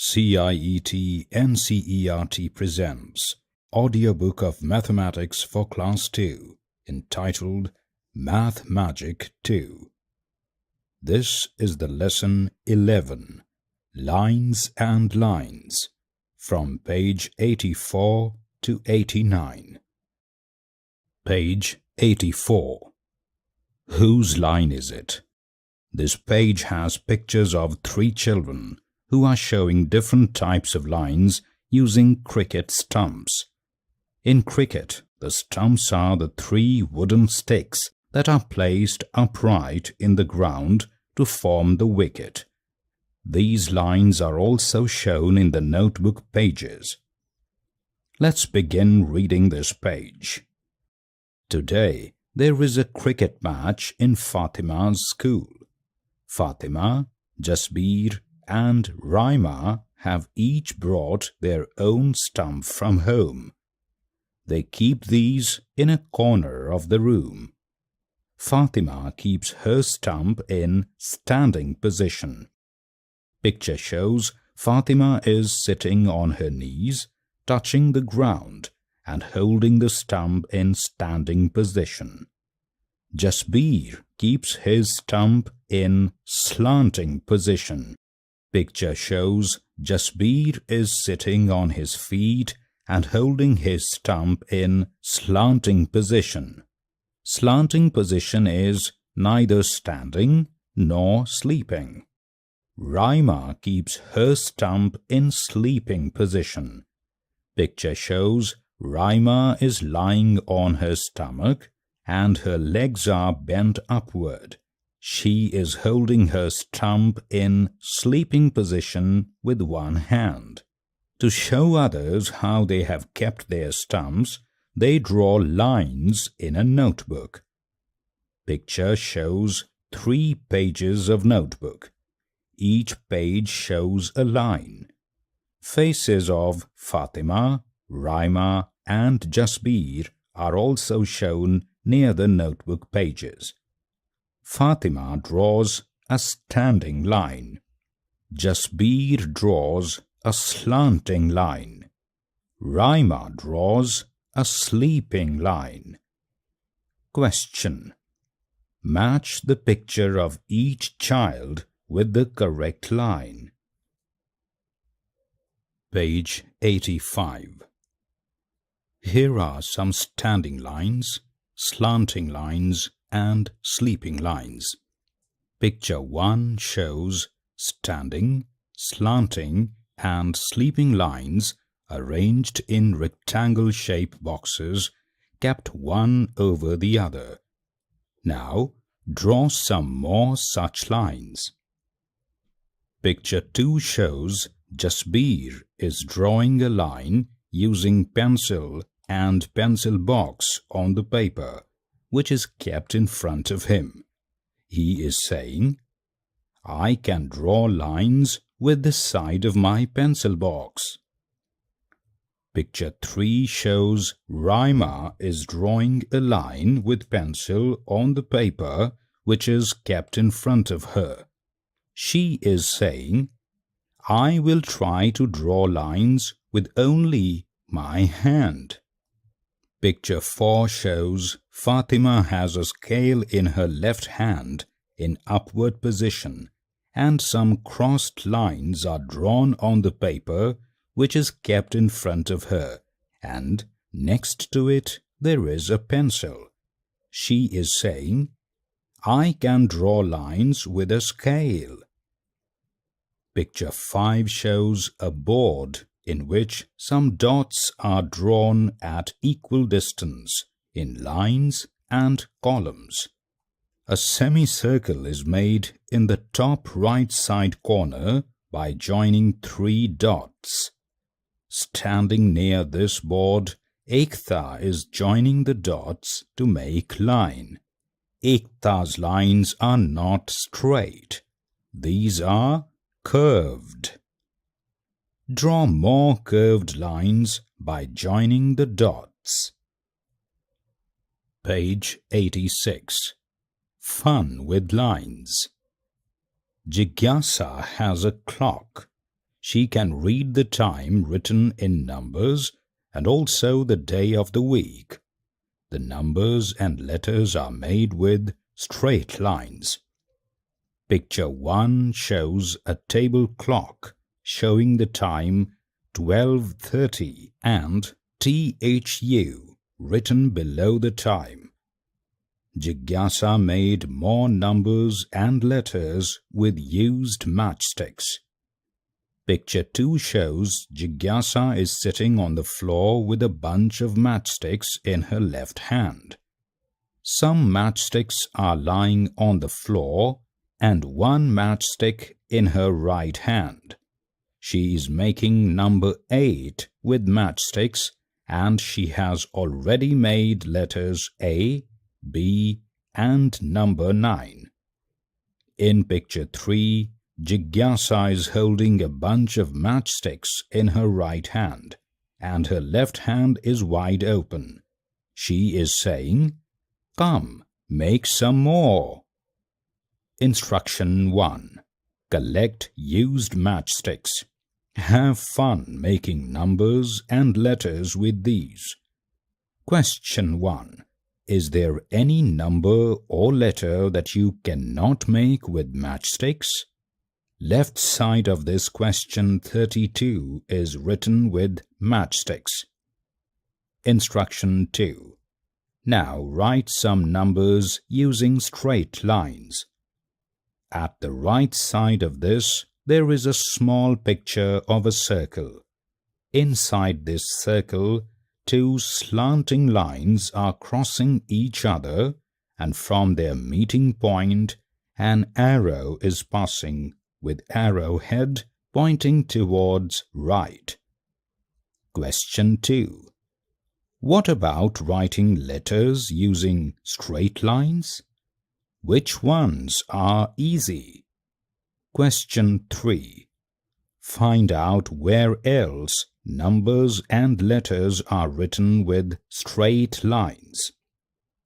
CIET NCERT presents Audiobook of Mathematics for Class 2 entitled MATHMAGIC 2. This is the lesson 11, Lines and Lines, from page 84 to 89. Page 84. Whose line is it? This page has pictures of 3 children who are showing different types of lines using cricket stumps. In cricket, the stumps are the 3 wooden sticks that are placed upright in the ground to form the wicket. These lines are also shown in the notebook pages. Let's begin reading this page. Today, there is a cricket match in Fatima's school. Fatima, Jasbir, and Raima have each brought their own stump from home. They keep these in a corner of the room. Fatima keeps her stump in standing position. Picture shows Fatima is sitting on her knees, touching the ground and holding the stump in standing position. Jasbir keeps his stump in slanting position. Picture shows Jasbir is sitting on his feet and holding his stump in slanting position. Slanting position is neither standing nor sleeping. Raima keeps her stump in sleeping position. Picture shows Raima is lying on her stomach and her legs are bent upward. She is holding her stump in sleeping position with one hand. To show others how they have kept their stumps, they draw lines in a notebook. Picture shows 3 pages of notebook. Each page shows a line. Faces of Fatima, Raima, and Jasbir are also shown near the notebook pages. Fatima draws a standing line. Jasbir draws a slanting line. Raima draws a sleeping line. Question. Match the picture of each child with the correct line. Page 85. Here are some standing lines, slanting lines, and sleeping lines. Picture 1 shows standing, slanting, and sleeping lines arranged in rectangle-shaped boxes kept one over the other. Now, draw some more such lines. Picture 2 shows Jasbir is drawing a line using pencil and pencil box on the paper, which is kept in front of him. He is saying, "I can draw lines with the side of my pencil box." Picture 3 shows Raima is drawing a line with pencil on the paper, which is kept in front of her. She is saying, "I will try to draw lines with only my hand." Picture 4 shows Fatima has a scale in her left hand in upward position, and some crossed lines are drawn on the paper which is kept in front of her, and next to it there is a pencil. She is saying, "I can draw lines with a scale." Picture 5 shows a board in which some dots are drawn at equal distance in lines and columns. A semicircle is made in the top right side corner by joining 3 dots. Standing near this board, Ekta is joining the dots to make line. Ekta's lines are not straight. These are curved. Draw more curved lines by joining the dots. Page 86. Fun with lines. Jigyasa has a clock. she can read the time written in numbers and also the day of the week. The numbers and letters are made with straight lines. Picture 1 shows a table clock showing the time 12:30 and THU written below the time. Jigyasa made more numbers and letters with used matchsticks. Picture 2 shows Jigyasa is sitting on the floor with a bunch of matchsticks in her left hand. Some matchsticks are lying on the floor and one matchstick in her right hand. She is making number 8 with matchsticks and she has already made letters A, B and number 9. In picture 3, Jigyasa is holding a bunch of matchsticks in her right hand and her left hand is wide open. She is saying, "Come, make some more." Instruction 1. Collect used matchsticks. Have fun making numbers and letters with these. Question 1. Is there any number or letter that you cannot make with matchsticks? Left side of this question 32 is written with matchsticks. Instruction 2. Now write some numbers using straight lines. At the right side of this, there is a small picture of a circle. Inside this circle, 2 slanting lines are crossing each other and from their meeting point, an arrow is passing with arrowhead pointing towards right. Question 2. What about writing letters using straight lines? Which ones are easy? Question 3. Find out where else numbers and letters are written with straight lines.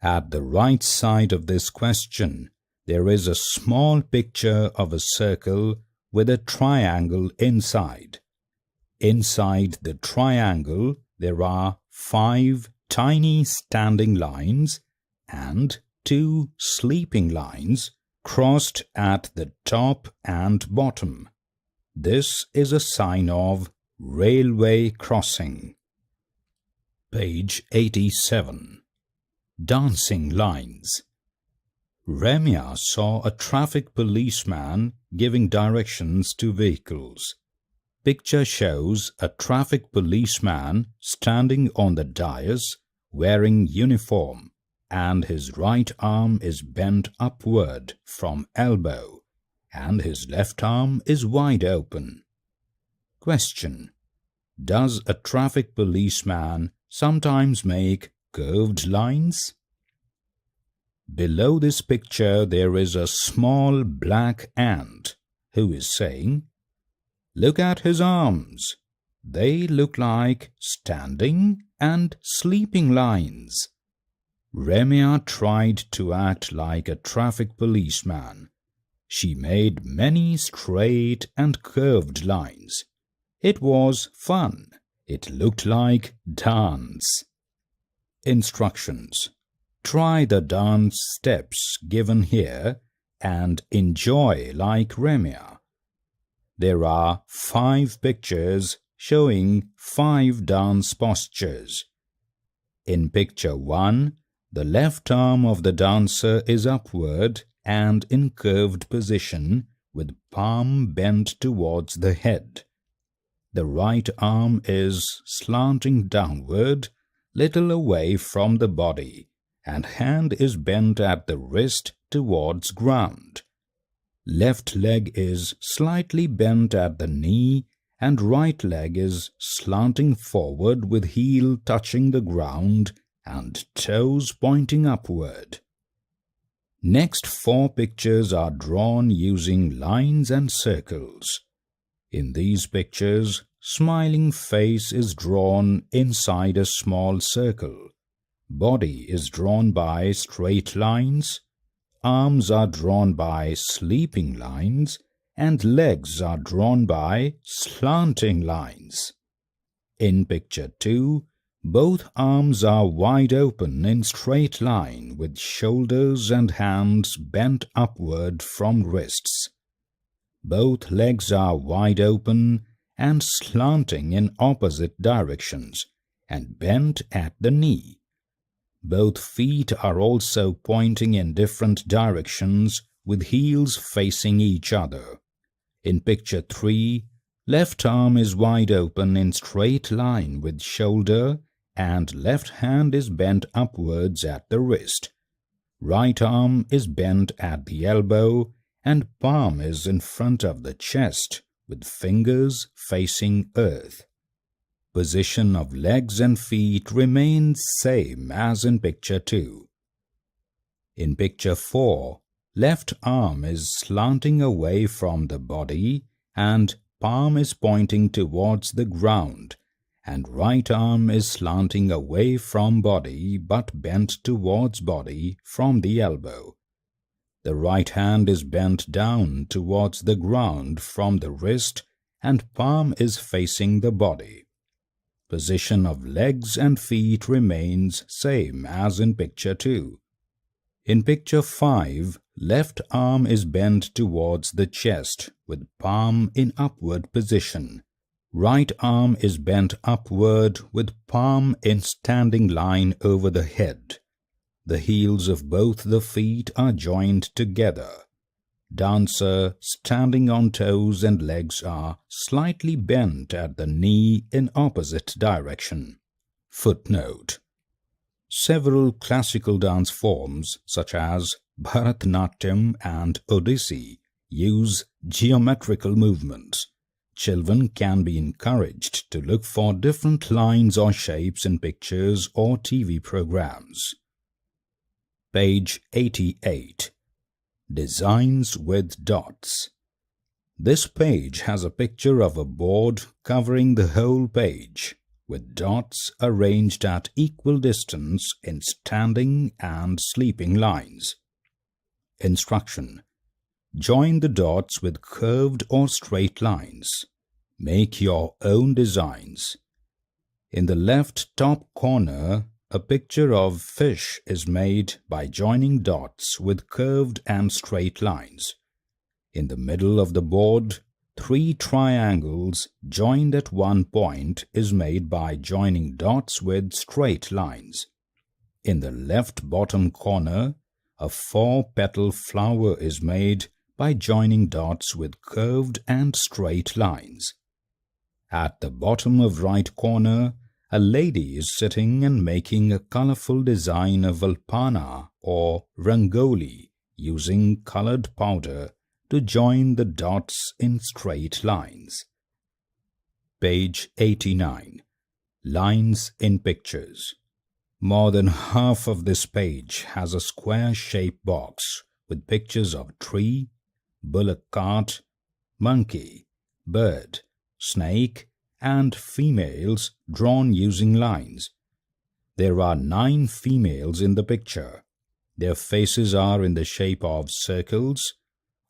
At the right side of this question, there is a small picture of a circle with a triangle inside. Inside the triangle, there are 5 tiny standing lines and 2 sleeping lines crossed at the top and bottom. This is a sign of railway crossing. Page 87. Dancing lines. Ramya saw a traffic policeman giving directions to vehicles. Picture shows a traffic policeman standing on the dais wearing uniform and his right arm is bent upward from elbow and his left arm is wide open. Question. Does a traffic policeman sometimes make curved lines? Below this picture there is a small black ant who is saying, "Look at his arms. They look like standing and sleeping lines." Ramya tried to act like a traffic policeman. She made many straight and curved lines. It was fun. It looked like dance. Instructions. Try the dance steps given here and enjoy like Ramya. There are 5 pictures showing 5 dance postures. In picture 1, the left arm of the dancer is upward and in curved position with palm bent towards the head. The right arm is slanting downward, little away from the body, and hand is bent at the wrist towards ground. Left leg is slightly bent at the knee and right leg is slanting forward with heel touching the ground and toes pointing upward. Next 4 pictures are drawn using lines and circles. In these pictures, smiling face is drawn inside a small circle. Body is drawn by straight lines. Arms are drawn by sleeping lines and legs are drawn by slanting lines. In picture 2, both arms are wide open in straight line with shoulders and hands bent upward from wrists. Both legs are wide open and slanting in opposite directions and bent at the knee. Both feet are also pointing in different directions with heels facing each other. In picture 3, left arm is wide open in straight line with shoulder and left hand is bent upwards at the wrist. Right arm is bent at the elbow and palm is in front of the chest with fingers facing earth. Position of legs and feet remains same as in picture 2. In picture 4, left arm is slanting away from the body and palm is pointing towards the ground, and right arm is slanting away from body but bent towards body from the elbow. The right hand is bent down towards the ground from the wrist and palm is facing the body. Position of legs and feet remains same as in picture 2. In picture 5, left arm is bent towards the chest with palm in upward position. Right arm is bent upward with palm in standing line over the head. The heels of both the feet are joined together. Dancer standing on toes and legs are slightly bent at the knee in opposite direction. Footnote: several classical dance forms such as Bharatanatyam and Odissi use geometrical movements. Children can be encouraged to look for different lines or shapes in pictures or TV programs. Page 88. Designs with dots. This page has a picture of a board covering the whole page, with dots arranged at equal distance in standing and sleeping lines. Instruction: join the dots with curved or straight lines. Make your own designs. In the left top corner, a picture of fish is made by joining dots with curved and straight lines. In the middle of the board, 3 triangles joined at one point is made by joining dots with straight lines. In the left bottom corner, a 4-petal flower is made by joining dots with curved and straight lines. At the bottom of right corner, a lady is sitting and making a colorful design of alpana or rangoli using colored powder to join the dots in straight lines. Page 89. Lines in pictures. More than half of this page has a square-shaped box with pictures of tree, bullock cart, monkey, bird, snake, and females drawn using lines. There are 9 females in the picture. Their faces are in the shape of circles.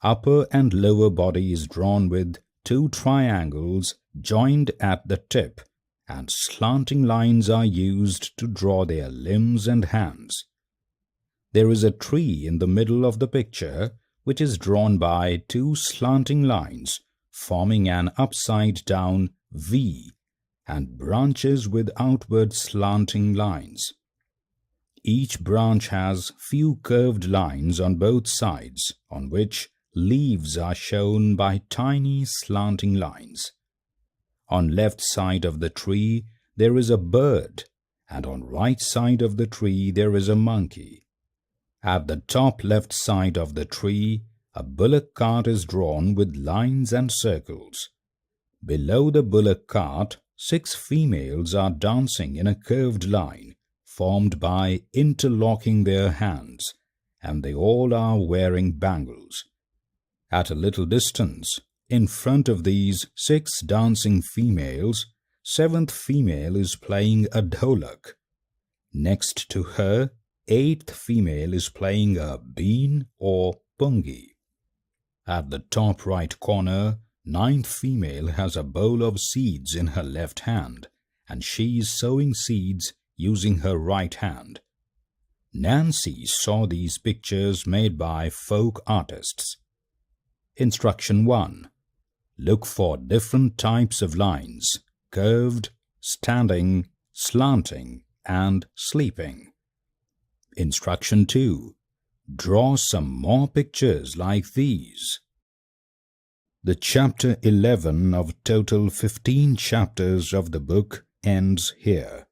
Upper and lower body is drawn with 2 triangles joined at the tip, and slanting lines are used to draw their limbs and hands. There is a tree in the middle of the picture which is drawn by 2 slanting lines forming an upside-down V and branches with outward slanting lines. Each branch has few curved lines on both sides on which leaves are shown by tiny slanting lines. On left side of the tree there is a bird and on right side of the tree there is a monkey. At the top left side of the tree, a bullock cart is drawn with lines and circles. Below the bullock cart, 6 females are dancing in a curved line formed by interlocking their hands, and they all are wearing bangles. At a little distance, in front of these 6 dancing females, 7th female is playing a dholak. Next to her, 8th female is playing a bean or pungi. At the top right corner, ninth female has a bowl of seeds in her left hand and she is sowing seeds using her right hand. Nancy saw these pictures made by folk artists. Instruction 1. Look for different types of lines: curved, standing, slanting, and sleeping. Instruction 2. Draw some more pictures like these. The chapter 11 of total 15 chapters of the book ends here.